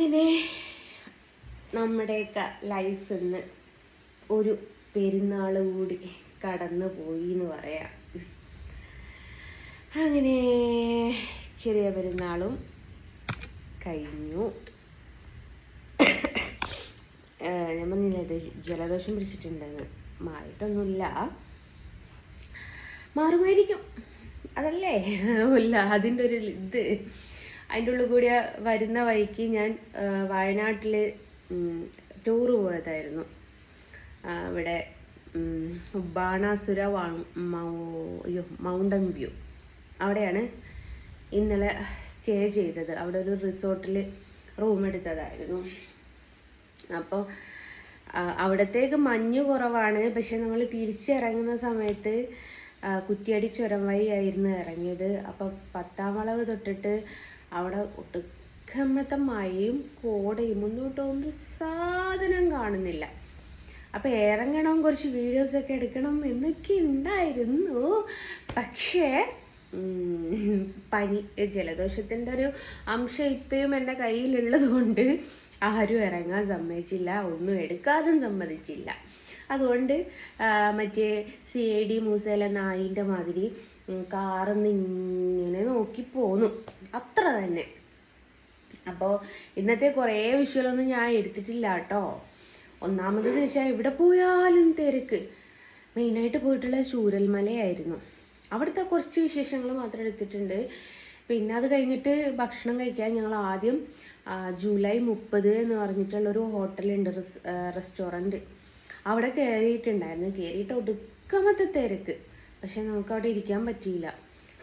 അങ്ങനെ നമ്മുടെയൊക്കെ ലൈഫിൽ നിന്ന് ഒരു പെരുന്നാൾ കൂടി കടന്നു പോയി എന്ന് പറയാം. അങ്ങനെ ചെറിയ പെരുന്നാളും കഴിഞ്ഞു. ഞാൻ പറഞ്ഞില്ലേ ജലദോഷം പിടിച്ചിട്ടുണ്ടെന്ന്. മാറിയിട്ടൊന്നുമില്ല, മാറുമായിരിക്കും. അതല്ലേ അല്ല അതിൻ്റെ ഒരു ഇത്. അതിൻ്റെ ഉള്ളിൽ കൂടി വരുന്ന വഴിക്ക് ഞാൻ വയനാട്ടിൽ ടൂറ് പോയതായിരുന്നു. ഇവിടെ ബാണാസുര മൗണ്ടൻ വ്യൂ അവിടെയാണ് ഇന്നലെ സ്റ്റേ ചെയ്തത്. അവിടെ ഒരു റിസോർട്ടിൽ റൂം എടുത്തതായിരുന്നു. അപ്പോൾ അവിടത്തേക്ക് മഞ്ഞ് കുറവാണ്. പക്ഷെ നമ്മൾ തിരിച്ചിറങ്ങുന്ന സമയത്ത് കുറ്റിയാടി ചുരം വഴിയായിരുന്നു ഇറങ്ങിയത്. അപ്പം 10ാം വളവ് തൊട്ടിട്ട് അവിടെ ഒട്ടുക്കമ്മത്തെ മഴയും കോടയും, മുന്നോട്ടൊന്നും സാധനം കാണുന്നില്ല. അപ്പം ഇറങ്ങണം, കുറച്ച് വീഡിയോസൊക്കെ എടുക്കണം എന്നൊക്കെ ഉണ്ടായിരുന്നു. പക്ഷേ പനി, ജലദോഷത്തിൻ്റെ ഒരു അംശം ഇപ്പോഴും എൻ്റെ കയ്യിലുള്ളത് കൊണ്ട് ആരും ഇറങ്ങാൻ സമ്മതിച്ചില്ല, ഒന്നും എടുക്കാനും സമ്മതിച്ചില്ല. അതുകൊണ്ട് മറ്റേ CID മൂസയിലെ നായിൻ്റെ മാതിരി കാറിന്ന് ഇങ്ങനെ നോക്കി പോന്നു, അത്ര തന്നെ. അപ്പോൾ ഇന്നത്തെ കുറേ വിഷ്വലൊന്നും ഞാൻ എടുത്തിട്ടില്ല കേട്ടോ. ഒന്നാമത് വെച്ചാൽ ഇവിടെ പോയാലും തിരക്ക്. മെയിനായിട്ട് പോയിട്ടുള്ള ചൂരൽമലയായിരുന്നു. അവിടുത്തെ കുറച്ച് വിശേഷങ്ങൾ മാത്രം എടുത്തിട്ടുണ്ട്. പിന്നെ അത് കഴിഞ്ഞിട്ട് ഭക്ഷണം കഴിക്കാൻ ഞങ്ങൾ ആദ്യം ജൂലൈ 30 എന്ന് പറഞ്ഞിട്ടുള്ളൊരു ഹോട്ടലുണ്ട്, റെസ്റ്റോറൻറ്റ്. അവിടെ കയറിയിട്ടുണ്ടായിരുന്നു. കയറിയിട്ട് ഒടുക്കമത്തെ തിരക്ക്. പക്ഷെ നമുക്ക് അവിടെ ഇരിക്കാൻ പറ്റിയില്ല.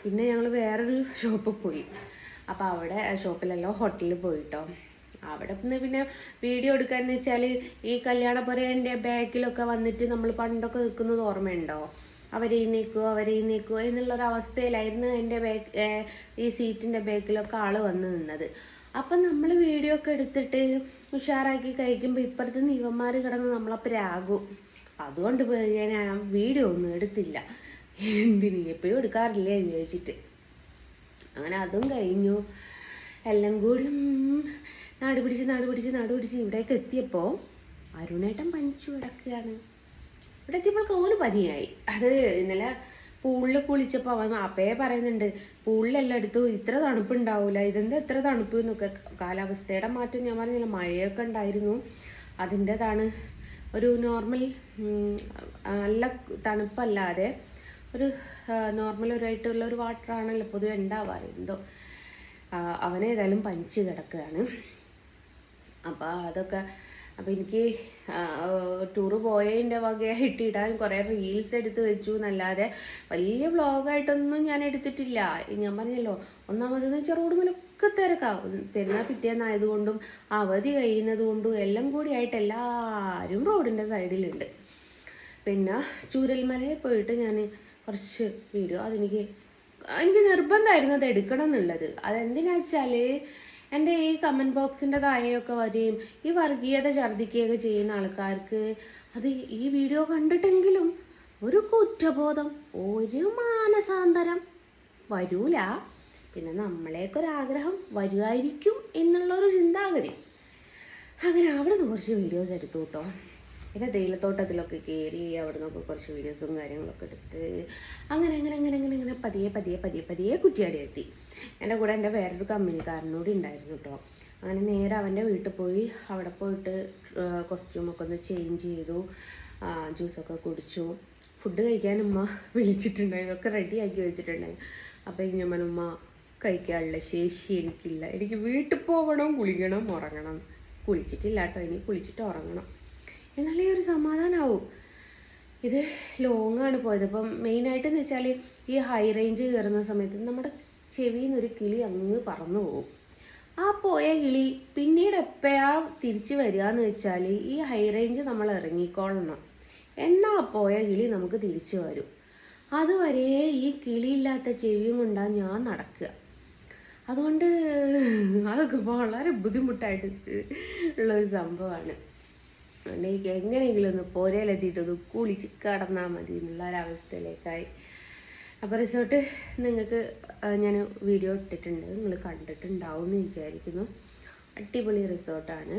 പിന്നെ ഞങ്ങൾ വേറൊരു ഷോപ്പിൽ പോയി. അപ്പോൾ അവിടെ ഷോപ്പിലല്ലോ, ഹോട്ടലിൽ പോയിട്ടോ. അവിടെ നിന്ന് പിന്നെ വീഡിയോ എടുക്കാന്ന് വെച്ചാൽ ഈ കല്യാണപ്പുരേൻ്റെ ബാക്കിലൊക്കെ വന്നിട്ട് നമ്മൾ പണ്ടൊക്കെ നിൽക്കുന്നത് ഓർമ്മയുണ്ടോ? അവരെ നീക്കുമോ എന്നുള്ളൊരവസ്ഥയിലായിരുന്നു എൻ്റെ ഈ സീറ്റിൻ്റെ ബാക്കിലൊക്കെ ആൾ വന്ന് നിന്നത്. അപ്പം നമ്മൾ വീഡിയോ ഒക്കെ എടുത്തിട്ട് ഉഷാറാക്കി കഴിക്കുമ്പോൾ ഇപ്പുറത്ത് ഇവന്മാർ കിടന്ന് നമ്മളപ്പോൾ രാകും. അതുകൊണ്ട് ഞാൻ വീഡിയോ ഒന്നും എടുത്തില്ല. എന്തിന് എപ്പോഴും എടുക്കാറില്ലേ എന്ന് ചോദിച്ചിട്ട്. അങ്ങനെ അതും കഴിഞ്ഞു. എല്ലാം കൂടി നാട് പിടിച്ച് ഇവിടേക്ക് എത്തിയപ്പോൾ അരുണേട്ടൻ പനിച്ചു കിടക്കുകയാണ്. ഇവിടെ എത്തിയപ്പോൾ ഓന് പനിയായി. അത് ഇന്നലെ പൂളിൽ കുളിച്ചപ്പോൾ അവൻ അപ്പേ പറയുന്നുണ്ട്, പൂളിലെല്ലാം എടുത്തു ഇത്ര തണുപ്പുണ്ടാവില്ല, ഇതെന്താ എത്ര തണുപ്പ് എന്നൊക്കെ. കാലാവസ്ഥയുടെ മാറ്റം ഞാൻ പറഞ്ഞില്ല, മഴയൊക്കെ ഉണ്ടായിരുന്നു, അതിൻ്റെതാണ്. ഒരു നോർമൽ നല്ല തണുപ്പല്ലാതെ ഒരു നോർമലൊരായിട്ടുള്ള ഒരു വാട്ടറാണല്ലോ പൊതുവെ ഉണ്ടാവാറ്. എന്തോ അവനേതായാലും പനിച്ച് കിടക്കുകയാണ്. അപ്പോൾ എനിക്ക് ടൂറ് പോയതിൻ്റെ വകയായിട്ട് ഇടാൻ കുറേ റീൽസ് എടുത്ത് വെച്ചു എന്നല്ലാതെ വലിയ വ്ളോഗായിട്ടൊന്നും ഞാൻ എടുത്തിട്ടില്ല. ഞാൻ പറഞ്ഞല്ലോ, ഒന്നാമതെന്ന് വെച്ചാൽ റോഡ് മേലൊക്കെ തിരക്കാവും. പെരുന്നാൾ പിറ്റേന്നായതുകൊണ്ടും അവധി കഴിയുന്നത് കൊണ്ടും എല്ലാം കൂടിയായിട്ട് എല്ലാവരും റോഡിൻ്റെ സൈഡിലുണ്ട്. പിന്നെ ചൂരൽമലയിൽ പോയിട്ട് ഞാൻ കുറച്ച് വീഡിയോ എനിക്ക് നിർബന്ധമായിരുന്നു അത് എടുക്കണം എന്നുള്ളത്. അതെന്തിനാ വെച്ചാൽ എൻ്റെ ഈ കമൻറ്റ് ബോക്സിൻ്റെ താഴെയൊക്കെ വരികയും ഈ വർഗീയത ഛർദ്ദിക്കുകയൊക്കെ ചെയ്യുന്ന ആൾക്കാർക്ക് അത് ഈ വീഡിയോ കണ്ടിട്ടെങ്കിലും ഒരു കുറ്റബോധം, ഒരു മാനസാന്തരം വരൂല. പിന്നെ നമ്മളെയൊക്കെ ഒരാഗ്രഹം വരുമായിരിക്കും എന്നുള്ളൊരു ചിന്താഗതി. അങ്ങനെ അവിടെ നിന്ന് കുറച്ച് വീഡിയോസ് എടുത്തു കേട്ടോ. പിന്നെ തേയിലത്തോട്ടത്തിലൊക്കെ കയറി അവിടെ നിന്നൊക്കെ കുറച്ച് വീഡിയോസും കാര്യങ്ങളൊക്കെ എടുത്ത് അങ്ങനെ പതിയെ കുറ്റിയാടി എത്തി. എൻ്റെ കൂടെ എൻ്റെ വേറൊരു കമ്പനിക്കാരനോട് ഉണ്ടായിരുന്നു കേട്ടോ. അങ്ങനെ നേരെ അവൻ്റെ വീട്ടിൽ പോയി. അവിടെ പോയിട്ട് കോസ്റ്റ്യൂമൊക്കെ ഒന്ന് ചേഞ്ച് ചെയ്തു, ജ്യൂസൊക്കെ കുടിച്ചു. ഫുഡ് കഴിക്കാൻ ഉമ്മ വിളിച്ചിട്ടുണ്ടായിരുന്നു, ഒക്കെ റെഡിയാക്കി വെച്ചിട്ടുണ്ടായിരുന്നു. അപ്പോൾ ഞാൻ ഉമ്മ കഴിക്കാനുള്ള ശേഷി എനിക്കില്ല, എനിക്ക് വീട്ടിൽ പോകണം, കുളിക്കണം, ഉറങ്ങണം. കുളിച്ചിട്ടില്ല കേട്ടോ, ഇനി കുളിച്ചിട്ട് ഉറങ്ങണം, എന്നാലേ ഒരു സമാധാനമാവും. ഇത് ലോങ്ങാണ് പോയത്. അപ്പം മെയിനായിട്ടെന്ന് വെച്ചാൽ ഈ ഹൈ റേഞ്ച് കയറുന്ന സമയത്ത് നമ്മുടെ ചെവിയിൽ നിന്നൊരു കിളി അങ്ങ് പറന്നു പോകും. ആ പോയ കിളി പിന്നീട് എപ്പോഴാണ് തിരിച്ച് വരിക എന്ന് വെച്ചാൽ ഈ ഹൈ റേഞ്ച് നമ്മൾ ഇറങ്ങിക്കൊള്ളണം, എന്നാൽ പോയ കിളി നമുക്ക് തിരിച്ചു വരും. അതുവരെ ഈ കിളിയില്ലാത്ത ചെവിയും കൊണ്ടാണ് ഞാൻ നടക്കുക. അതുകൊണ്ട് അതൊക്കെ വളരെ ബുദ്ധിമുട്ടായിട്ട് ഉള്ളൊരു സംഭവമാണ്. എനിക്ക് എങ്ങനെയെങ്കിലും ഒന്ന് പോരയിലെത്തിയിട്ടൊന്ന് കുളിച്ച് കടന്നാൽ മതി എന്നുള്ള ഒരവസ്ഥയിലേക്കായി. അപ്പോൾ റിസോർട്ട് നിങ്ങൾക്ക് ഞാൻ വീഡിയോ ഇട്ടിട്ടുണ്ട്, നിങ്ങൾ കണ്ടിട്ടുണ്ടാവും എന്ന് വിചാരിക്കുന്നു. അടിപൊളി റിസോർട്ടാണ്,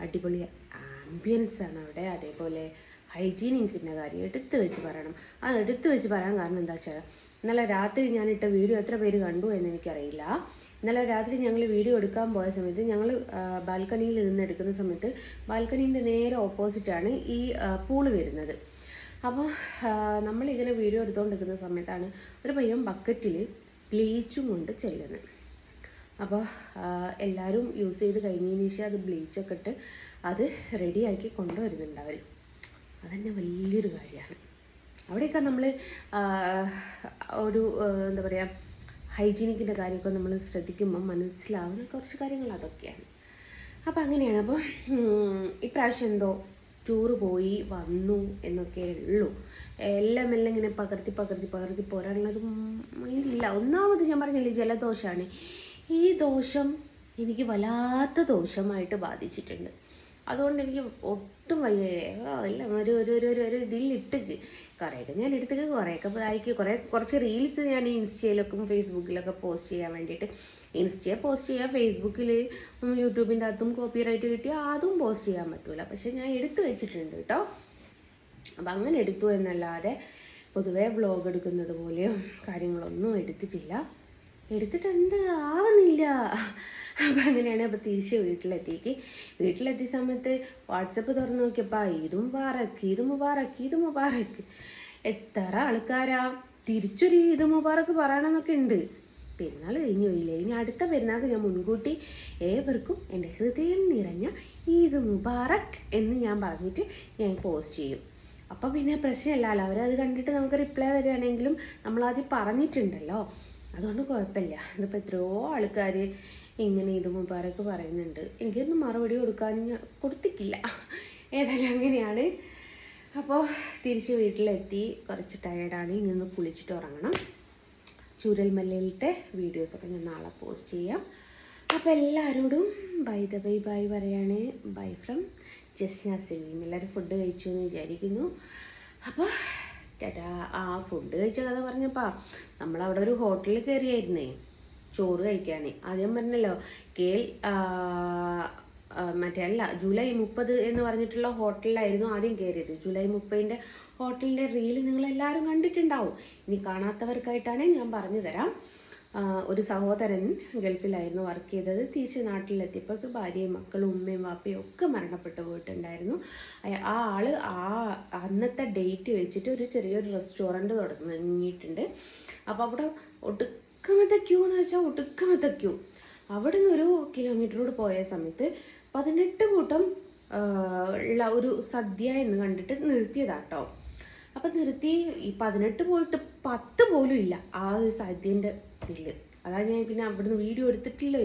അടിപൊളി ആംബിയൻസ് ആണ് അവിടെ. അതേപോലെ ഹൈജീനിക്കിൻ്റെ കാര്യം എടുത്തു വെച്ച് പറയണം. അത് എടുത്തു വെച്ച് പറയാൻ കാരണം എന്താ വെച്ചാൽ, ഇന്നലെ രാത്രി ഞാനിട്ട വീഡിയോ എത്ര പേര് കണ്ടു എന്ന് എനിക്കറിയില്ല. ഇന്നലെ രാത്രി ഞങ്ങൾ വീഡിയോ എടുക്കാൻ പോയ സമയത്ത് ഞങ്ങൾ ബാൽക്കണിയിൽ നിന്ന് എടുക്കുന്ന സമയത്ത് ബാൽക്കണീൻ്റെ നേരെ ഓപ്പോസിറ്റാണ് ഈ പൂള് വരുന്നത്. അപ്പോൾ നമ്മളിങ്ങനെ വീഡിയോ എടുത്തുകൊണ്ടിരിക്കുന്ന സമയത്താണ് ഒരു പയ്യൻ ബക്കറ്റിൽ ബ്ലീച്ചും കൊണ്ട് ചെല്ലുന്നത്. അപ്പോൾ എല്ലാവരും യൂസ് ചെയ്ത് കഴിഞ്ഞതിന് ശേഷം അത് ബ്ലീച്ചൊക്കെ ഇട്ട് അത് റെഡിയാക്കി കൊണ്ടുവരുന്നുണ്ട് അവർ. അതന്നെ വലിയൊരു കാര്യമാണ്. അവിടെയൊക്കെ നമ്മൾ ഒരു എന്താ പറയുക, ഹൈജീനിക്കിൻ്റെ കാര്യമൊക്കെ നമ്മൾ ശ്രദ്ധിക്കുമ്പോൾ മനസ്സിലാവുന്ന കുറച്ച് കാര്യങ്ങൾ അതൊക്കെയാണ്. അപ്പോൾ അങ്ങനെയാണ്. അപ്പോൾ ഇപ്രാവശ്യം എന്തോ ടൂറ് പോയി വന്നു എന്നൊക്കെ ഉള്ളൂ. എല്ലാം ഇങ്ങനെ പകർത്തി പോരാനുള്ളത് മൈൻഡില്ല. ഒന്നാമത് ഞാൻ പറഞ്ഞില്ലേ, ജലദോഷമാണ്. ഈ ദോഷം എനിക്ക് വല്ലാത്ത ദോഷമായിട്ട് ബാധിച്ചിട്ടുണ്ട്. അതുകൊണ്ട് എനിക്ക് ഒട്ടും വയ്യേ. എല്ലാം ഒരു ഇതിലിട്ട് കുറേയൊക്കെ ഞാൻ എടുത്തേക്ക് കുറേയൊക്കെ ഇതാക്കി കുറച്ച് റീൽസ് ഞാൻ ഇൻസ്റ്റയിലൊക്കെ ഫേസ്ബുക്കിലൊക്കെ പോസ്റ്റ് ചെയ്യാൻ വേണ്ടിയിട്ട്, ഇൻസ്റ്റയിൽ പോസ്റ്റ് ചെയ്യാം, ഫേസ്ബുക്കിൽ യൂട്യൂബിൻ്റെ അകത്തും കോപ്പിറൈറ്റ് കിട്ടിയാൽ അതും പോസ്റ്റ് ചെയ്യാൻ പറ്റില്ല. പക്ഷേ ഞാൻ എടുത്തു വെച്ചിട്ടുണ്ട് കേട്ടോ. അപ്പം അങ്ങനെ എടുത്തു എന്നല്ലാതെ പൊതുവേ വ്ളോഗ് എടുക്കുന്നത് പോലെയോ കാര്യങ്ങളൊന്നും എടുത്തിട്ടില്ല. എടുത്തിട്ട് എന്ത് ആവുന്നില്ല. അപ്പം അങ്ങനെയാണ്. അപ്പോൾ തിരിച്ച് വീട്ടിലെത്തിയ സമയത്ത് വാട്സപ്പ് തുറന്ന് നോക്കിയപ്പോൾ ഈദ് മുബാറക്ക് എത്ര ആൾക്കാരാ തിരിച്ചൊരു ഈദ് മുബാറക്ക് പറയണമെന്നൊക്കെ ഉണ്ട്. പെരുന്നാൾ കഴിഞ്ഞു പോയില്ലേ, ഇനി അടുത്ത പെരുന്നാൾക്ക് ഞാൻ മുൻകൂട്ടി ഏവർക്കും എൻ്റെ ഹൃദയം നിറഞ്ഞ ഈദ് മുബാറക്ക് എന്ന് ഞാൻ പറഞ്ഞിട്ട് ഞാൻ പോസ്റ്റ് ചെയ്യും. അപ്പോൾ പിന്നെ പ്രശ്നമില്ലല്ലോ, അവരത് കണ്ടിട്ട് നമുക്ക് റിപ്ലൈ തരികയാണെങ്കിലും നമ്മളാദ്യം പറഞ്ഞിട്ടുണ്ടല്ലോ, അതുകൊണ്ട് കുഴപ്പമില്ല. ഇതിപ്പോൾ എത്രയോ ആൾക്കാർ ഇങ്ങനെ ഈദ് മുബാറക്ക് പറയുന്നുണ്ട്. എനിക്കൊന്നും മറുപടി കൊടുത്തിട്ടില്ല. ഏതായാലും അങ്ങനെയാണ്. അപ്പോൾ തിരിച്ച് വീട്ടിലെത്തി, കുറച്ച് ടയേർഡാണ്. ഇനി ഒന്ന് കുളിച്ചിട്ട് ഉറങ്ങണം. ചൂരൽമലയിലത്തെ വീഡിയോസൊക്കെ ഞാൻ നാളെ പോസ്റ്റ് ചെയ്യാം. അപ്പോൾ എല്ലാവരോടും ബൈ പറയാണ്. Bye from Jasna Saleem. എല്ലാവരും ഫുഡ് കഴിച്ചു എന്ന് വിചാരിക്കുന്നു. അപ്പോൾ ഫുഡ് കഴിച്ച കഥ പറഞ്ഞപ്പോൾ നമ്മളവിടെ ഒരു ഹോട്ടലിൽ കയറിയായിരുന്നേ ചോറ് കഴിക്കാൻ. ആദ്യം പറഞ്ഞല്ലോ ജൂലൈ 30 എന്ന് പറഞ്ഞിട്ടുള്ള ഹോട്ടലിലായിരുന്നു ആദ്യം കയറിയത്. ജൂലൈ 30ൻ്റെ ഹോട്ടലിൻ്റെ റീൽ നിങ്ങളെല്ലാവരും കണ്ടിട്ടുണ്ടാവും. ഇനി കാണാത്തവർക്കായിട്ടാണ് ഞാൻ പറഞ്ഞു തരാം. ഒരു സഹോദരൻ ഗൾഫിലായിരുന്നു വർക്ക് ചെയ്തത്. തിരിച്ച് നാട്ടിലെത്തിയപ്പോൾ ഭാര്യയും മക്കളും ഉമ്മയും വാപ്പയും ഒക്കെ മരണപ്പെട്ടു പോയിട്ടുണ്ടായിരുന്നു. ആ ആൾ അന്നത്തെ ഡേറ്റ് വെച്ചിട്ട് ഒരു ചെറിയൊരു റെസ്റ്റോറൻറ്റ് തുടങ്ങിയിട്ടുണ്ട്. അപ്പോൾ അവിടെ ഒടുക്കമത്തെ ക്യൂ എന്ന് വെച്ചാൽ ഒടുക്കമത്തെ ക്യൂ. അവിടെ നിന്ന് ഒരു കിലോമീറ്ററോട് പോയ സമയത്ത് 18 കൂട്ടം ഉള്ള ഒരു സദ്യ എന്ന് കണ്ടിട്ട് നിർത്തിയതാട്ടോ. അപ്പം നിർത്തി. ഈ 18 പോയിട്ട് 10 പോലും ഇല്ല ആ ഒരു സദ്യൻ്റെ ഇതിൽ. അതാണ് ഞാൻ പിന്നെ അവിടുന്ന് വീഡിയോ എടുത്തിട്ടില്ല.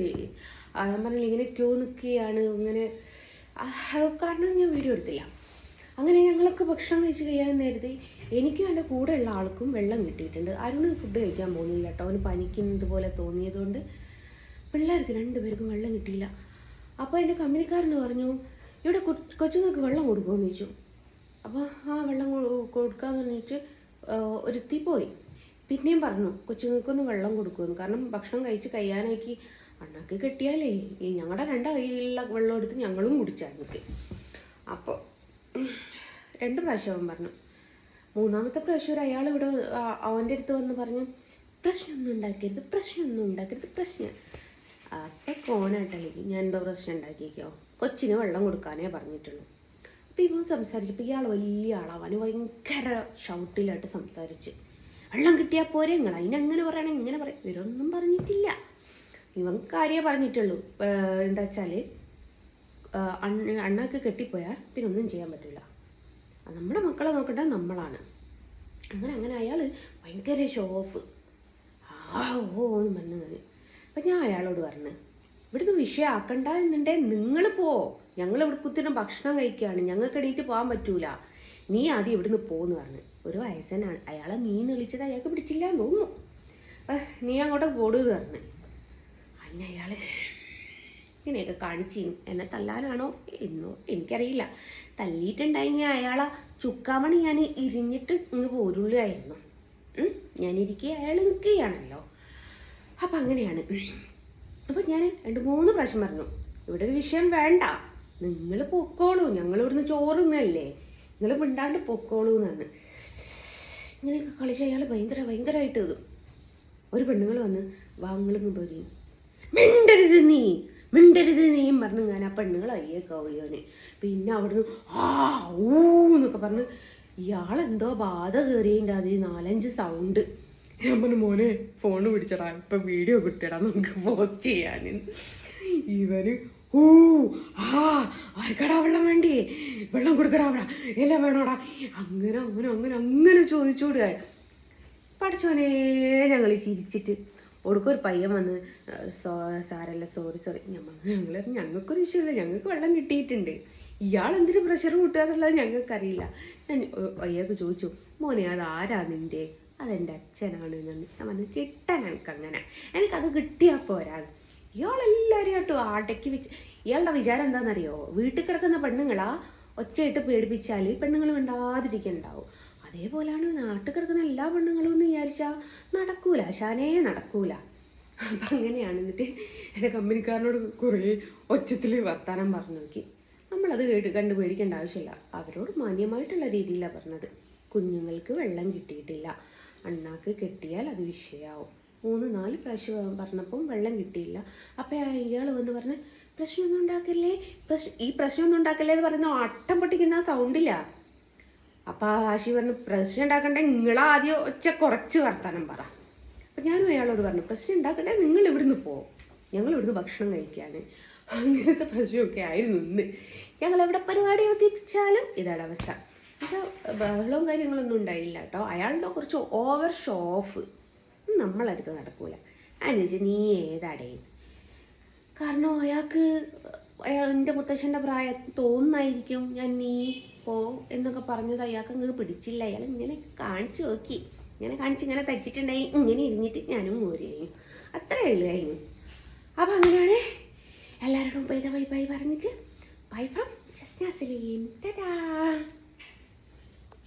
ഞാൻ പറഞ്ഞില്ല ഇങ്ങനെ ക്യൂ നിൽക്കുകയാണ് ഇങ്ങനെ, കാരണം ഞാൻ വീഡിയോ എടുത്തില്ല. അങ്ങനെ ഞങ്ങളൊക്കെ ഭക്ഷണം കഴിച്ച് കഴിയാൻ നേരത്തെ എനിക്കും എൻ്റെ കൂടെ ഉള്ള ആൾക്കും വെള്ളം കിട്ടിയിട്ടുണ്ട്. അരുണ് ഫുഡ് കഴിക്കാൻ പോകുന്നില്ല കേട്ടോ, അവന് പനിക്കുന്നത് പോലെ തോന്നിയതുകൊണ്ട് പിള്ളേർക്ക് 2 പേർക്കും വെള്ളം കിട്ടിയില്ല. അപ്പോൾ എൻ്റെ കമ്പനിക്കാരന് പറഞ്ഞു, ഇവിടെ കൊച്ചുങ്ങൾക്ക് വെള്ളം കൊടുക്കുമെന്ന് ചോദിച്ചു. അപ്പോൾ ആ വെള്ളം കൊടുക്കാമെന്ന് പറഞ്ഞിട്ട് ഒരുത്തി പോയി. പിന്നെയും പറഞ്ഞു കൊച്ചുങ്ങൾക്കൊന്ന് വെള്ളം കൊടുക്കുമെന്ന്. കാരണം ഭക്ഷണം കഴിച്ച് കഴിയാനാക്കി അണ്ണാക്ക് കെട്ടിയാലേ ഈ ഞങ്ങളുടെ 2 കയ്യിലുള്ള വെള്ളം എടുത്ത് ഞങ്ങളും കുടിച്ചാൽ. അപ്പോൾ 2 പ്രാവശ്യം അവൻ പറഞ്ഞു. 3ാമത്തെ പ്രാവശ്യം അയാൾ ഇവിടെ അവൻ്റെ അടുത്ത് വന്ന് പറഞ്ഞു, പ്രശ്നമൊന്നും ഉണ്ടാക്കരുത്. പ്രശ്നം അപ്പം കോനായിട്ടല്ലെങ്കിൽ ഞാൻ എന്തോ പ്രശ്നം ഉണ്ടാക്കിയേക്കോ, കൊച്ചിന് വെള്ളം കൊടുക്കാനേ പറഞ്ഞിട്ടുള്ളൂ. അപ്പോൾ ഇവൻ സംസാരിച്ചപ്പോൾ ഇയാൾ വലിയ ആളാവാൻ ഭയങ്കര ഷൗട്ടിലായിട്ട് സംസാരിച്ച്, വെള്ളം കിട്ടിയാൽ പോരെ നിങ്ങൾ അതിനങ്ങനെ പറയണേ ഇങ്ങനെ പറയും. ഇവരൊന്നും പറഞ്ഞിട്ടില്ല, ഇവൻ കാര്യമേ പറഞ്ഞിട്ടുള്ളൂ. എന്താ വെച്ചാൽ അണ്ണാക്ക് കെട്ടിപ്പോയാൽ പിന്നെ ഒന്നും ചെയ്യാൻ പറ്റില്ല. നമ്മുടെ മക്കളെ നോക്കേണ്ടത് നമ്മളാണ്. അങ്ങനെ അയാൾ ഭയങ്കര ഷോ ഓഫ് എന്ന് പറഞ്ഞു. അപ്പം ഞാൻ അയാളോട് പറഞ്ഞു, ഇവിടുന്ന് വിഷയമാക്കണ്ട എന്നുണ്ടെങ്കിൽ നിങ്ങൾ ഞങ്ങൾ ഇവിടെ കുത്തിയിട്ട് ഭക്ഷണം കഴിക്കുകയാണ്, ഞങ്ങൾക്ക് എണീറ്റ് പോകാൻ പറ്റൂല, നീ ആദ്യം ഇവിടുന്ന് പോകുമെന്ന് പറഞ്ഞു. ഒരു വയസ്സനാണ്. അയാളെ നീന്ന് വിളിച്ചത് അയാൾക്ക് പിടിച്ചില്ല എന്ന് തോന്നുന്നു. നീ അങ്ങോട്ട് പോടുന്ന് പറഞ്ഞു. അതിന് അയാൾ ഇങ്ങനെയൊക്കെ കാണിച്ചിരുന്നു. എന്നെ തല്ലാനാണോ എന്നോ എനിക്കറിയില്ല. തല്ലിയിട്ടുണ്ടായി അയാളെ ചുക്കാമണി ഞാൻ ഇരിഞ്ഞിട്ട് ഇങ്ങ് പോരുള്ളായിരുന്നു. ഞാനിരിക്കുക അയാൾ നിൽക്കുകയാണല്ലോ. അപ്പം അങ്ങനെയാണ്. അപ്പം ഞാൻ 2-3 പ്രാവശ്യം പറഞ്ഞു, ഇവിടെ ഒരു വിഷയം വേണ്ട, നിങ്ങൾ പൊക്കോളൂ, ഞങ്ങൾ ഇവിടുന്ന് ചോറുന്നല്ലേ, നിങ്ങൾ മിണ്ടാണ്ട് പൊക്കോളൂ എന്നാണ്. ഇങ്ങനെയൊക്കെ കളിച്ച അയാൾ ഭയങ്കരമായിട്ട് ഇത്. ഒരു പെണ്ണുങ്ങൾ വന്ന് വാങ്ങളിങ്ങ് പോരി, മിണ്ടരുത് നീയും പറഞ്ഞു ഞാൻ ആ പെണ്ണുങ്ങൾ അയ്യേക്കാവുകയാണ്. പിന്നെ അവിടുന്ന് എന്നൊക്കെ പറഞ്ഞ് ഇയാളെന്തോ ബാധ കയറിയതിൻ്റെ അത് 4-5 സൗണ്ട്. ഞാൻ പറഞ്ഞു മോനെ ഫോണ് പിടിച്ചടാ, ഇപ്പം വീഡിയോ കിട്ടിയടാ നമുക്ക് പോസ്റ്റ് ചെയ്യാൻ. ഇവന് ആർക്കടാ വെള്ളം വേണ്ടേ, വെള്ളം കൊടുക്കടാ അവിടെ, എല്ലാം വേണോടാ, അങ്ങനെ ചോദിച്ചുകൂടുക. പഠിച്ചോനെ ഞങ്ങൾ ചിരിച്ചിട്ട് ഒടുക്കൊരു പയ്യൻ വന്ന് സാരല്ല സോറി ഞങ്ങൾക്കൊരു വിഷയമില്ല, ഞങ്ങൾക്ക് വെള്ളം കിട്ടിയിട്ടുണ്ട്, ഇയാൾ എന്തിനു പ്രഷർ കൂട്ടുക എന്നുള്ളത് ഞങ്ങൾക്കറിയില്ല. ഞാൻ അയ്യാൾക്ക് ചോദിച്ചു മോനെ അത് ആരാ നിൻ്റെ? അതെൻ്റെ അച്ഛനാണ് എന്ന്. ഞാൻ പറഞ്ഞു കിട്ടാൻ എനിക്കങ്ങനെ, എനിക്കത് കിട്ടിയാൽ പോരാ. ഇയാളെല്ലാവരും ആയിട്ട് അടക്കി വെച്ച്. ഇയാളുടെ വിചാരം എന്താണെന്നറിയോ, വീട്ടിൽ കിടക്കുന്ന പെണ്ണുങ്ങളാ ഒച്ചയിട്ട് പേടിപ്പിച്ചാൽ പെണ്ണുങ്ങൾ മിണ്ടാതിരിക്കുന്നുണ്ടാവും. അതേപോലെയാണ് നാട്ടിൽ കിടക്കുന്ന എല്ലാ പെണ്ണുങ്ങളും എന്ന് വിചാരിച്ചാൽ നടക്കൂല, നടക്കൂല. അപ്പം അങ്ങനെയാണ്. എന്നിട്ട് എൻ്റെ കമ്പനിക്കാരനോട് കുറേ ഒച്ചത്തിൽ വർത്താനം പറഞ്ഞു നോക്കി. നമ്മളത് കണ്ട് പേടിക്കേണ്ട ആവശ്യമില്ല, അവരോട് മാന്യമായിട്ടുള്ള രീതിയിലാണ് പറഞ്ഞത്. കുഞ്ഞുങ്ങൾക്ക് വെള്ളം കിട്ടിയിട്ടില്ല, അണ്ണാക്ക് കെട്ടിയാൽ അത് വിഷയമാവും. 3-4 പ്രാവശ്യം പറഞ്ഞപ്പം വെള്ളം കിട്ടിയില്ല. അപ്പം ഇയാൾ വന്ന് പറഞ്ഞ് പ്രശ്നമൊന്നും ഉണ്ടാക്കല്ലേ, ഈ പ്രശ്നമൊന്നും ഉണ്ടാക്കല്ലേ എന്ന് പറയുന്ന അട്ടം പൊട്ടിക്കുന്ന സൗണ്ടില്ല. അപ്പം ആശി പറഞ്ഞു പ്രശ്നം ഉണ്ടാക്കണ്ടേ നിങ്ങളാദ്യം ഒച്ച കുറച്ച് വർത്താനം പറ. അപ്പം ഞാനും അയാളോട് പറഞ്ഞു പ്രശ്നം ഉണ്ടാക്കണ്ടേ നിങ്ങൾ ഇവിടുന്ന് പോകും, ഞങ്ങൾ ഇവിടുന്ന് ഭക്ഷണം കഴിക്കുകയാണ്. അങ്ങനത്തെ പ്രശ്നമൊക്കെ ആയിരുന്നു ഇന്ന്. ഞങ്ങൾ എവിടെ പരിപാടി അവതരിപ്പിച്ചാലും ഇതാണ് അവസ്ഥ. പക്ഷേ ബഹളവും കാര്യങ്ങളൊന്നും ഉണ്ടായില്ല കേട്ടോ. അയാളുടെ കുറച്ച് ഓവർ ഷോ ഓഫ് നമ്മളടുത്ത് നടക്കൂല. അതിന് വെച്ചാൽ നീ ഏതാടേ, കാരണം അയാൾക്ക് എൻ്റെ മുത്തശ്ശൻ്റെ പ്രായം തോന്നുന്നായിരിക്കും ഞാൻ നീ പോ എന്നൊക്കെ പറഞ്ഞത് അയാൾക്ക് അങ്ങ് പിടിച്ചില്ല. അയാൾ ഇങ്ങനെ കാണിച്ചു നോക്കി, ഇങ്ങനെ തച്ചിട്ടുണ്ടായി, ഇങ്ങനെ ഇരുന്നിട്ട് ഞാനും മോരെയും അത്രേ ഉള്ളു കഴിഞ്ഞു. അപ്പം അങ്ങനെയാണ് എല്ലാവരോടും ബൈ പറഞ്ഞിട്ട് ബൈ ഫ്രം ജസ്ന സലീം. ടാറ്റാ.